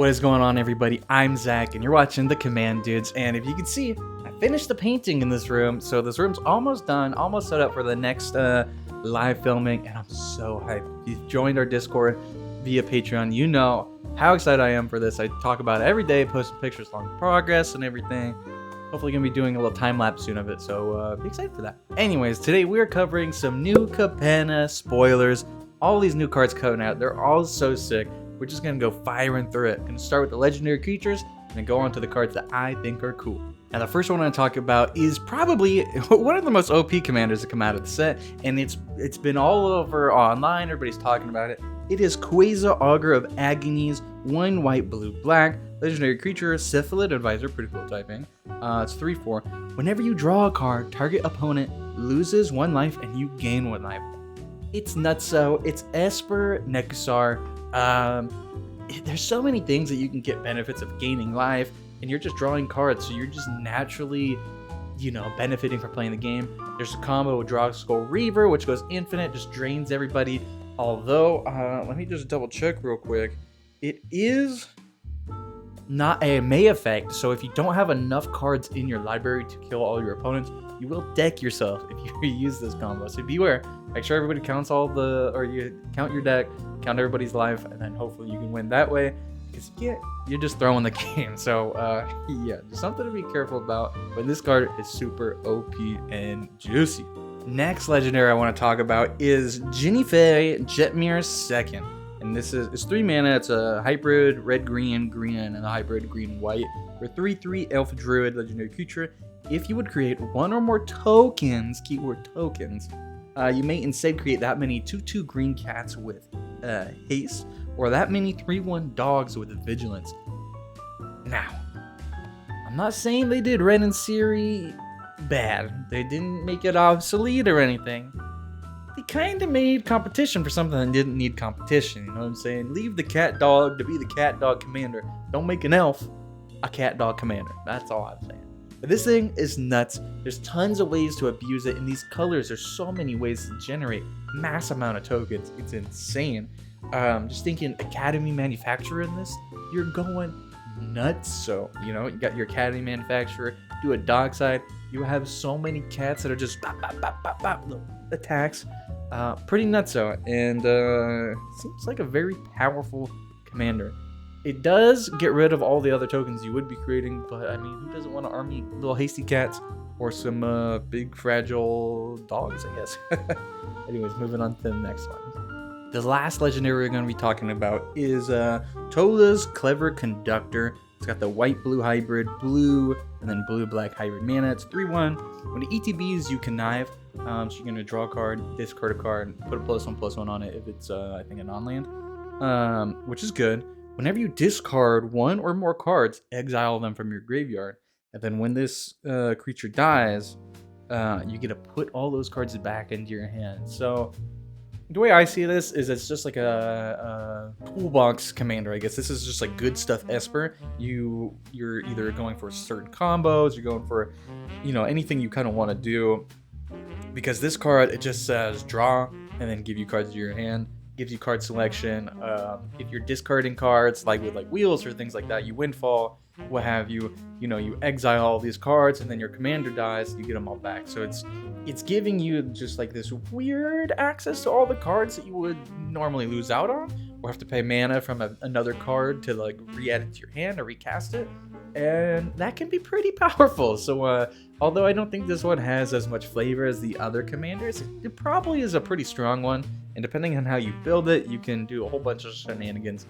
What is going on, everybody? I'm Zach, and you're watching The Command Dudes. And if you can see, I finished the painting in this room, so this room's almost done, almost set up for the next live filming, and I'm so hyped. If you've joined our Discord via Patreon, you know how excited I am for this. I talk about it every day, posting pictures along progress and everything. Hopefully gonna be doing a little time lapse soon of it, so be excited for that. Anyways, today we're covering some new Capenna spoilers. All these new cards coming out, they're all so sick. We're just gonna go firing through it. Gonna start with the legendary creatures and then go on to the cards that I think are cool. And the first one I'm gonna talk about is probably one of the most OP commanders to come out of the set, and it's been all over online. Everybody's talking about it. It is Qasa Auger of Agonies, 1 white, blue, black. Legendary creature, Syphilid Advisor, pretty cool typing. It's 3/4. Whenever you draw a card, target opponent loses 1 life and you gain 1 life. It's nutso. It's Esper Nekusar. There's so many things that you can get benefits of gaining life, and you're just drawing cards, so you're just naturally, benefiting from playing the game. There's a combo with Draw Skull Reaver, which goes infinite, just drains everybody. Although, let me just double check real quick. It is not a May effect, so if you don't have enough cards in your library to kill all your opponents, you will deck yourself if you use this combo. So beware. Make sure everybody counts you count your deck, count everybody's life, and then hopefully you can win that way. Because you're just throwing the game. So yeah, just something to be careful about. But this card is super OP and juicy. Next legendary I want to talk about is Jennifer Jetmeer 2nd. And it's 3 mana. It's a hybrid red-green, and a hybrid green-white. For 3/3 elf druid legendary creature. If you would create 1 or more tokens, keyword tokens, you may instead create that many 2/2 green cats with haste, or that many 3/1 dogs with vigilance. Now, I'm not saying they did Wren and Siri bad. They didn't make it obsolete or anything. They kind of made competition for something that didn't need competition. You know what I'm saying? Leave the cat dog to be the cat dog commander. Don't make an elf a cat dog commander. That's all I'm saying. But this thing is nuts. There's tons of ways to abuse it. In these colors, there's so many ways to generate mass amount of tokens. It's insane. Just thinking Academy Manufacturer in this, you're going nuts. So, you got your Academy Manufacturer, do a dog side. You have so many cats that are just bop, bop, bop, bop, bop, attacks. Pretty nutso, and seems like a very powerful commander. It does get rid of all the other tokens you would be creating, but I mean, who doesn't want to army little hasty cats or some big fragile dogs, I guess. Anyways, moving on to the next one. The last legendary we're going to be talking about is Tola's Clever Conductor. It's got the white-blue hybrid, blue, and then blue-black hybrid mana. It's 3/1. When it ETBs, you connive. So you're going to draw a card, discard a card, put a +1/+1 on it if it's, I think, a non-land, which is good. Whenever you discard 1 or more cards, exile them from your graveyard. And then when this creature dies, you get to put all those cards back into your hand. So the way I see this is it's just like a toolbox commander, I guess. This is just like good stuff Esper. You're either going for certain combos, you're going for, anything you kind of want to do. Because this card, it just says draw and then give you cards to your hand. Gives you card selection. If you're discarding cards like with wheels or things like that, you windfall, what have you, you exile all these cards, and then your commander dies, you get them all back. So it's giving you just this weird access to all the cards that you would normally lose out on, or have to pay mana from another card to re-add it to your hand or recast it, and that can be pretty powerful. So although I don't think this one has as much flavor as the other commanders, it probably is a pretty strong one. And depending on how you build it, you can do a whole bunch of shenanigans.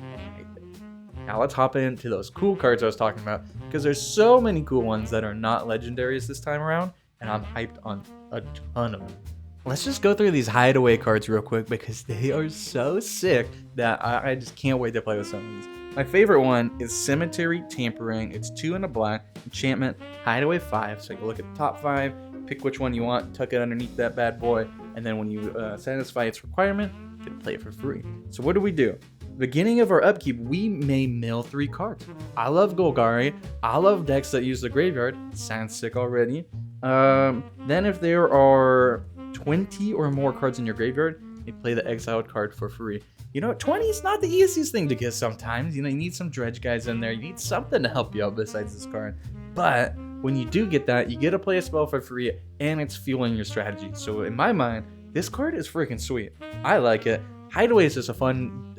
Now let's hop into those cool cards I was talking about, because there's so many cool ones that are not legendaries this time around, and I'm hyped on a ton of them. Let's just go through these hideaway cards real quick, because they are so sick that I just can't wait to play with some of these. My favorite one is Cemetery Tampering. It's 2 and a black, enchantment, hideaway 5. So you can look at the top 5, pick which one you want, tuck it underneath that bad boy, and then when you satisfy its requirement, you can play it for free. So what do? Beginning of our upkeep, we may mill 3 cards. I love Golgari. I love decks that use the graveyard. Sounds sick already. Then if there are 20 or more cards in your graveyard, you play the exiled card for free. 20 is not the easiest thing to get sometimes. You need some dredge guys in there. You need something to help you out besides this card. But when you do get that, you get to play a spell for free, and it's fueling your strategy. So in my mind, this card is freaking sweet. I like it. Hideaway is just a fun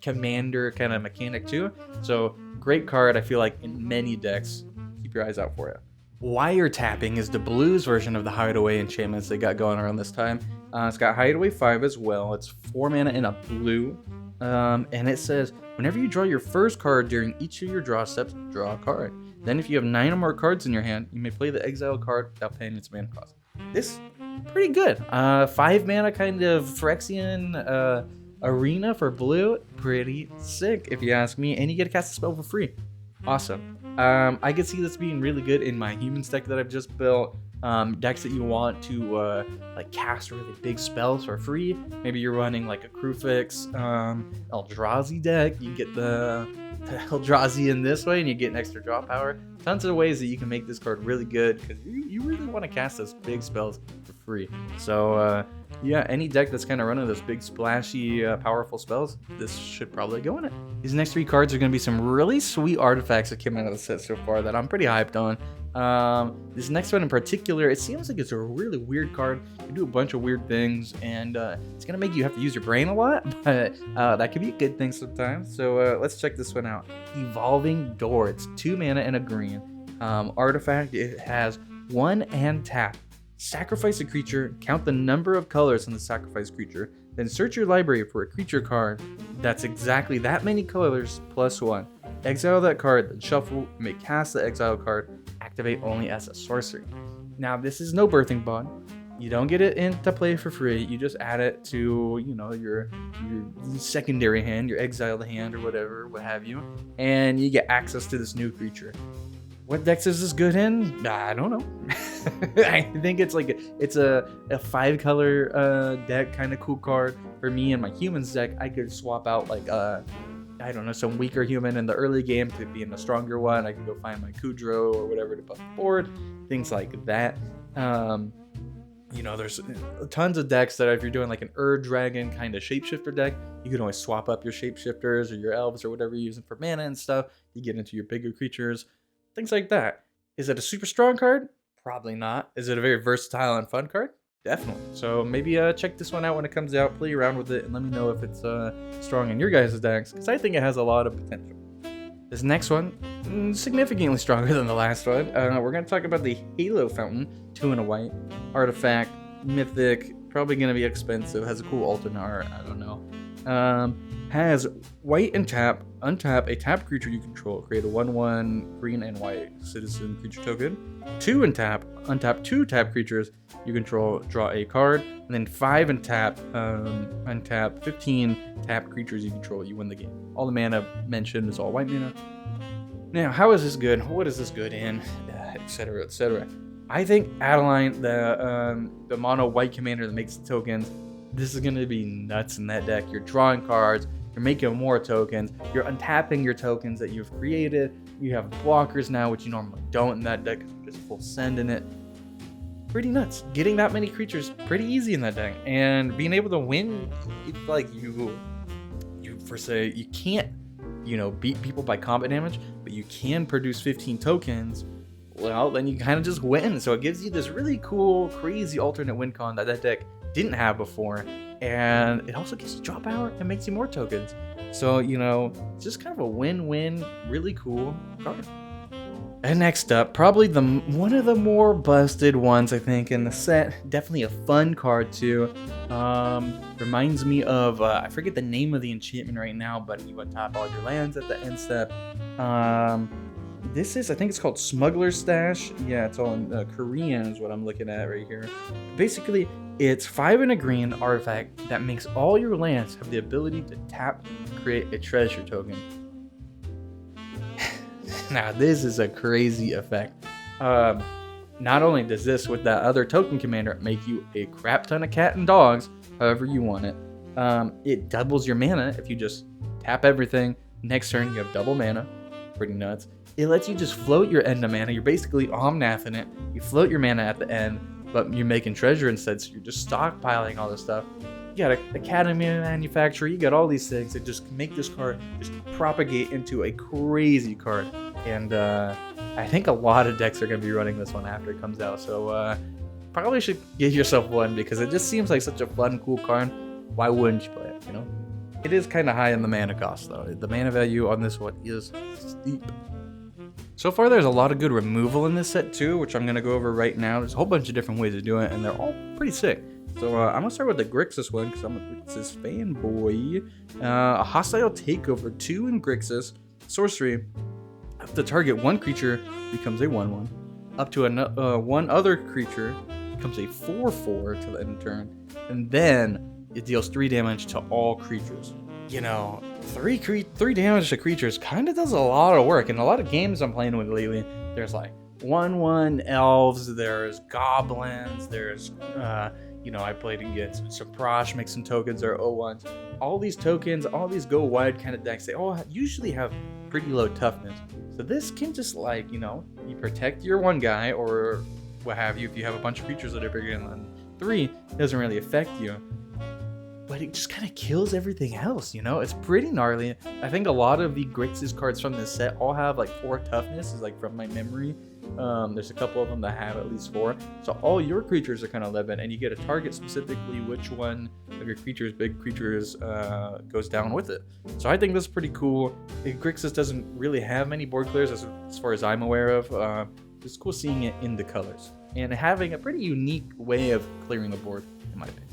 commander kind of mechanic too. So great card, I feel like, in many decks. Keep your eyes out for it. Wiretapping is the blues version of the Hideaway enchantments they got going around this time. It's got Hideaway 5 as well. It's 4 mana in a blue. And it says, whenever you draw your first card during each of your draw steps, draw a card. Then if you have 9 or more cards in your hand, you may play the exile card without paying its mana cost. This, pretty good. 5 mana kind of Phyrexian arena for blue. Pretty sick, if you ask me. And you get to cast a spell for free. Awesome. I could see this being really good in my humans deck that I've just built. Decks that you want to like cast really big spells for free. Maybe you're running like a Crufix Eldrazi deck. You get the Eldrazi in this way and you get an extra draw power. Tons of ways that you can make this card really good because you really want to cast those big spells for free. So yeah, any deck that's kind of running those big splashy powerful spells, this should probably go in it. These next 3 cards are going to be some really sweet artifacts that came out of the set so far that I'm pretty hyped on. This next one in particular, it seems like it's a really weird card. You do a bunch of weird things, and it's gonna make you have to use your brain a lot, but that could be a good thing sometimes. So let's check this one out. Evolving Door. It's 2 mana and a green artifact. It has 1 and tap. Sacrifice a creature, count the number of colors in the sacrificed creature, then search your library for a creature card that's exactly that many colors plus 1. Exile that card, then shuffle, you may cast the exile card, activate only as a sorcery. Now, this is no birthing bond. You don't get it into play for free. You just add it to, your secondary hand, your exiled hand or whatever, what have you, and you get access to this new creature. What decks is this good in? I don't know. I think it's a 5-color deck, kind of cool card. For me and my humans deck, I could swap out I don't know, some weaker human in the early game to be in a stronger one. I can go find my Kudro or whatever to buff the board, things like that. There's tons of decks that if you're doing like an Dragon kind of shapeshifter deck, you can always swap up your shapeshifters or your elves or whatever you're using for mana and stuff. You get into your bigger creatures, things like that. Is it a super strong card? Probably not. Is it a very versatile and fun card? Definitely. So maybe check this one out when it comes out, play around with it, and let me know if it's strong in your guys' decks, because I think it has a lot of potential. This next one, significantly stronger than the last one. We're going to talk about the Halo Fountain, 2 and a white. Artifact, mythic, probably going to be expensive, has a cool alternate art, I don't know. Has white and tap, untap a tapped creature you control, create a 1/1 green and white citizen creature token. 2 and tap, untap 2 tapped creatures you control, draw a card, and then 5 and tap, untap 15 tapped creatures you control, you win the game. All the mana mentioned is all white mana. Now, how is this good? What is this good in? Etc. etc. I think Adeline, the mono white commander that makes the tokens, this is going to be nuts in that deck. You're drawing cards, you're making more tokens, you're untapping your tokens that you've created. You have blockers now, which you normally don't in that deck because you're just full send in it. Pretty nuts. Getting that many creatures pretty easy in that deck, and being able to win, it's like you can't beat people by combat damage, but you can produce 15 tokens. Well, then you kind of just win. So it gives you this really cool, crazy alternate win con that deck didn't have before, and it also gives you draw power and makes you more tokens. So it's just kind of a win-win, really cool card. And next up, probably one of the more busted ones I think in the set. Definitely a fun card too. Reminds me of I forget the name of the enchantment right now, but you untap all your lands at the end step. I think it's called Smuggler Stash. Yeah, it's all in Korean is what I'm looking at right here. Basically, it's 5 and a green artifact that makes all your lands have the ability to tap and create a treasure token. Now, this is a crazy effect. Not only does this, with that other token commander, make you a crap ton of cat and dogs, however you want it. It doubles your mana if you just tap everything. Next turn, you have double mana. Pretty nuts. It lets you just float your end of mana. You're basically omnathing it. You float your mana at the end, but you're making treasure instead, so you're just stockpiling all this stuff. You got an Academy manufacturer, you got all these things that just make this card just propagate into a crazy card. And I think a lot of decks are going to be running this one after it comes out. So probably should get yourself one because it just seems like such a fun, cool card. Why wouldn't you play it, you know? It is kind of high in the mana cost, though. The mana value on this one is steep. So far, there's a lot of good removal in this set, too, which I'm going to go over right now. There's a whole bunch of different ways to do it, and they're all pretty sick. So I'm going to start with the Grixis one, because I'm a Grixis fanboy. A Hostile Takeover, 2 in Grixis. Sorcery. If the target one creature becomes a 1/1. Up to one other creature becomes a 4/4 to the end turn. And then it deals 3 damage to all creatures. You know, 3 damage to creatures kind of does a lot of work. In a lot of games I'm playing with lately, there's like 1/1 elves, there's goblins, there's, you know, I played against some Prosh, make some tokens or O1s. All these tokens, all these go wide kind of decks, they all usually have pretty low toughness. So this can just, like, you know, you protect your one guy or what have you. If you have a bunch of creatures that are bigger than 3, it doesn't really affect you. But it just kind of kills everything else, you know? It's pretty gnarly. I think a lot of the Grixis cards from this set all have like 4 toughness, is like from my memory. There's a couple of them that have at least 4. So all your creatures are kind of 11, and you get a target specifically which one of your creatures, big creatures, goes down with it. So I think this is pretty cool. Grixis doesn't really have many board clears as far as I'm aware of. It's cool seeing it in the colors and having a pretty unique way of clearing the board, in my opinion.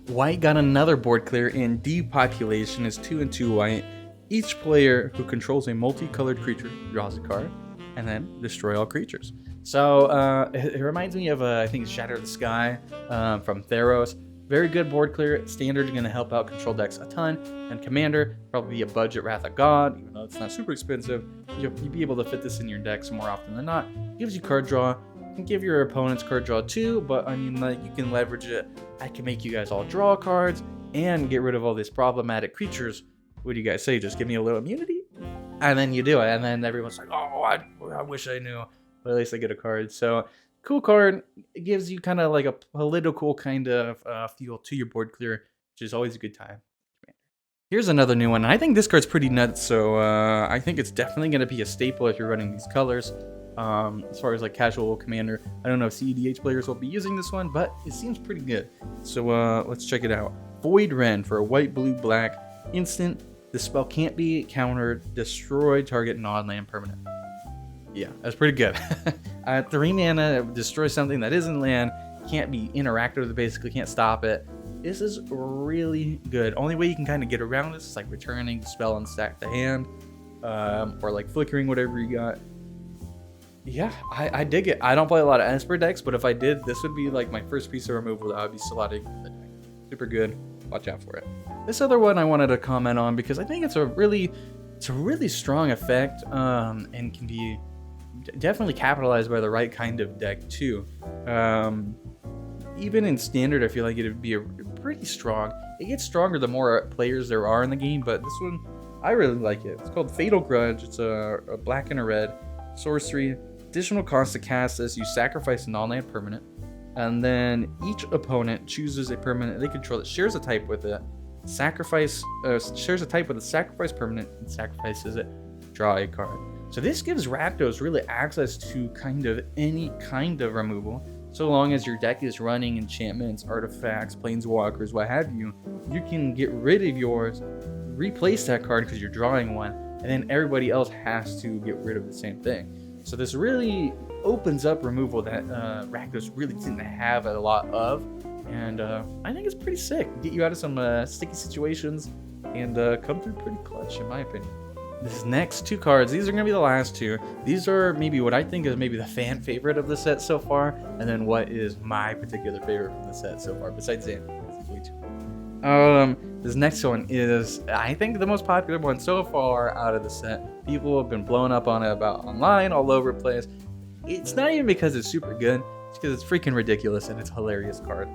White got another board clear in Depopulation. Is 2 and 2 white. Each player who controls a multicolored creature draws a card and then destroy all creatures. So it reminds me of, I think, Shatter the Sky from Theros. Very good board clear. Standard going to help out control decks a ton. And Commander, probably a budget Wrath of God, even though it's not super expensive. You'll be able to fit this in your decks more often than not. Gives you card draw. Can give your opponents card draw too, but I mean, like, you can leverage it. I can make you guys all draw cards and get rid of all these problematic creatures. What do you guys say? Just give me a little immunity? And then you do it, and then everyone's like, oh, I wish I knew. But at least I get a card. So, cool card. It gives you kind of like a political kind of feel to your board clear, which is always a good time. Here's another new one. I think this card's pretty nuts, so I think it's definitely going to be a staple if you're running these colors. As far as like casual commander, I don't know if CEDH players will be using this one, but it seems pretty good. So let's check it out. Void Wren for a white, blue, black instant. The spell can't be countered. Destroy target non-land permanent. Yeah, that's pretty good. 3 mana, destroy something that isn't land. Can't be interacted with. Basically, can't stop it. This is really good. Only way you can kind of get around this is like returning the spell and stack the hand, or like flickering whatever you got. Yeah, I dig it. I don't play a lot of Esper decks, but if I did, this would be like my first piece of removal that I would be slotting in the deck. Super good. Watch out for it. This other one I wanted to comment on because I think it's a really strong effect, and can be definitely capitalized by the right kind of deck too. Even in Standard, I feel like it would be pretty strong. It gets stronger the more players there are in the game, but this one, I really like it. It's called Fatal Grudge. It's a black and a red sorcery. Additional cost to cast this, you sacrifice a non-land permanent, and then each opponent chooses a permanent they control that shares a type with it. Shares a type with a sacrifice permanent and sacrifices it. Draw a card. So this gives Rakdos really access to kind of any kind of removal, so long as your deck is running enchantments, artifacts, planeswalkers, what have you. You can get rid of yours, replace that card because you're drawing one, and then everybody else has to get rid of the same thing. So this really opens up removal that Rakdos really didn't have a lot of, and I think it's pretty sick. Get you out of some sticky situations and come through pretty clutch, in my opinion. These next 2 cards, these are going to be the last 2. These are maybe what I think is maybe the fan favorite of the set so far, and then what is my particular favorite from the set so far, besides Zan. This next one is, I think, the most popular one so far out of the set. People have been blowing up on it about online, all over the place. It's not even because it's super good, it's because it's freaking ridiculous and it's a hilarious card.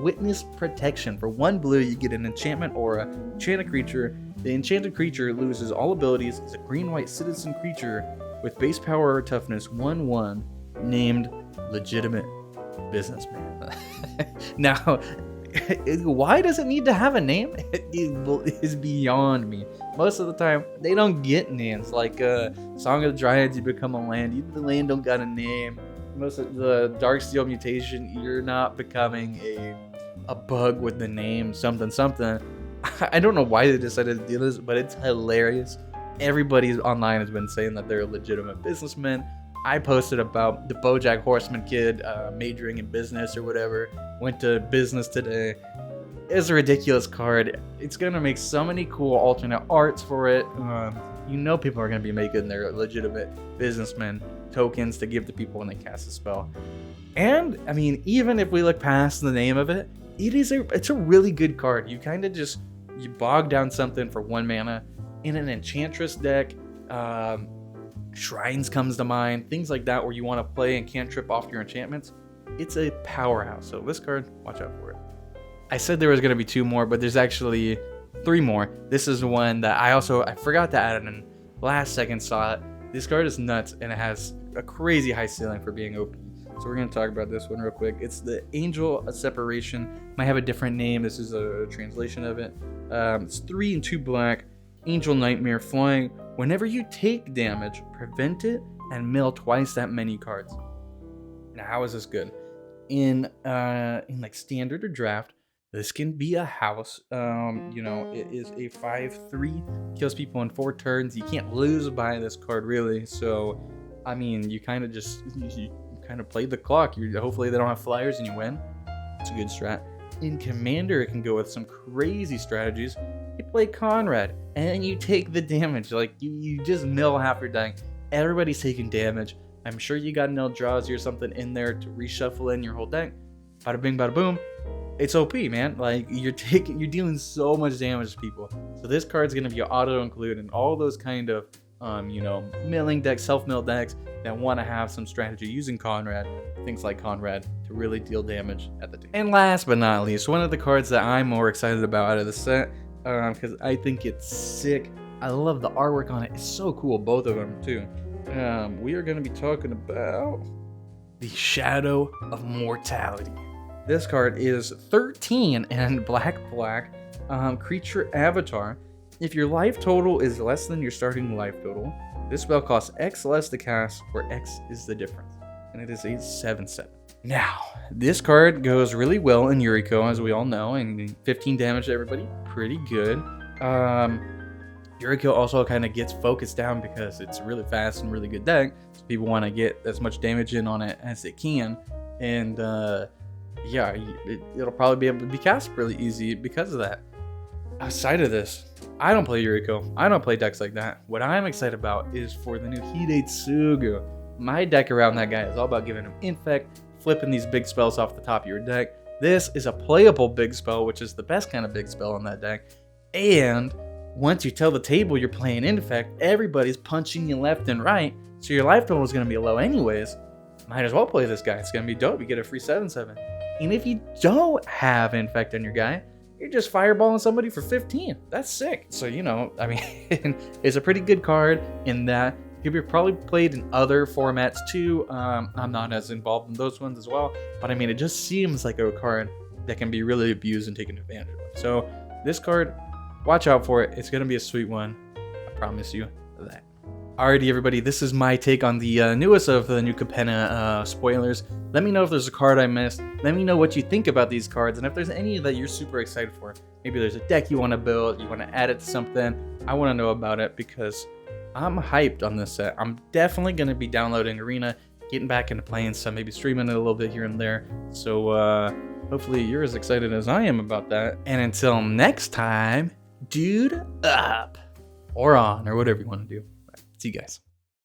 Witness Protection. For 1 blue, you get an enchantment aura, enchant a creature. The enchanted creature loses all abilities, is a green-white citizen creature with base power or toughness 1/1, named Legitimate Businessman. Now, Why does it need to have a name? It is beyond me. Most of the time, they don't get names. Like Song of the Dryads, you become a land. Even the land don't got a name. Most of the Darksteel mutation, you're not becoming a bug with the name something something. I don't know why they decided to do this, but it's hilarious. Everybody online has been saying that they're legitimate businessmen. I posted about the BoJack Horseman kid majoring in business or whatever. Went to business today. It's a ridiculous card. It's gonna make so many cool alternate arts for it. You know people are gonna be making their legitimate businessmen tokens to give to people when they cast a spell. And I mean, even if we look past the name of it, it's a really good card. You kind of you bog down something for 1 mana in an Enchantress deck. Shrines comes to mind, things like that, where you want to play and cantrip off your enchantments. It's a powerhouse. So this card, watch out for it. I said there was going to be 2 more, but there's actually 3 more. This is one that I forgot to add in last second saw it. This card is nuts, and it has a crazy high ceiling for being OP. So we're going to talk about this one real quick. It's the Angel of Separation. Might have a different name. This is a translation of it. It's 3 and 2 black. Angel Nightmare, flying. Whenever you take damage, prevent it and mill twice that many cards. Now, how is this good? In like standard or draft, this can be a house. It is a 5/3, kills people in 4 turns. You can't lose by this card really. So, I mean, you kind of play the clock. Hopefully they don't have flyers and you win. It's a good strat. In Commander, it can go with some crazy strategies. You play Conrad, and then you take the damage. Like, you just mill half your deck. Everybody's taking damage. I'm sure you got an Eldrazi or something in there to reshuffle in your whole deck. Bada bing, bada boom. It's OP, man. Like, you're dealing so much damage to people. So this card's going to be auto-include in all those kind of, milling decks, self-mill decks that want to have some strategy using Conrad, things like Conrad, to really deal damage at the table. And last but not least, one of the cards that I'm more excited about out of the set, because I think it's sick. I love the artwork on it. It's so cool, both of them too. We are going to be talking about the Shadow of Mortality. This card is 13 and black, creature avatar. If your life total is less than your starting life total, this spell costs X less to cast, where X is the difference. And it is a 7/7. Now, this card goes really well in Yuriko, as we all know, and 15 damage to everybody. Pretty good. Yuriko also kind of gets focused down because it's really fast and really good deck. So people want to get as much damage in on it as they can. And it'll probably be able to be cast really easy because of that. Outside of this, I don't play Yuriko. I don't play decks like that. What I'm excited about is for the new Hidetsugu. My deck around that guy is all about giving him infect, flipping these big spells off the top of your deck. This is a playable big spell, which is the best kind of big spell on that deck. And once you tell the table you're playing infect, everybody's punching you left and right, so your life total is going to be low anyways. Might as well play this guy. It's going to be dope. You get a free 7/7. And if you don't have infect on your guy, you're just fireballing somebody for 15. That's sick. So, it's a pretty good card in that it could be probably played in other formats too. I'm not as involved in those ones as well, but it just seems like a card that can be really abused and taken advantage of. So this card, watch out for it. It's going to be a sweet one. I promise you that. Alrighty, everybody, this is my take on the newest of the new Capenna spoilers. Let me know if there's a card I missed. Let me know what you think about these cards, and if there's any that you're super excited for. Maybe there's a deck you want to build, you want to add it to something. I want to know about it because I'm hyped on this set. I'm definitely going to be downloading Arena, getting back into playing some, maybe streaming it a little bit here and there. So hopefully you're as excited as I am about that. And until next time, dude up or on, or whatever you want to do. See you guys.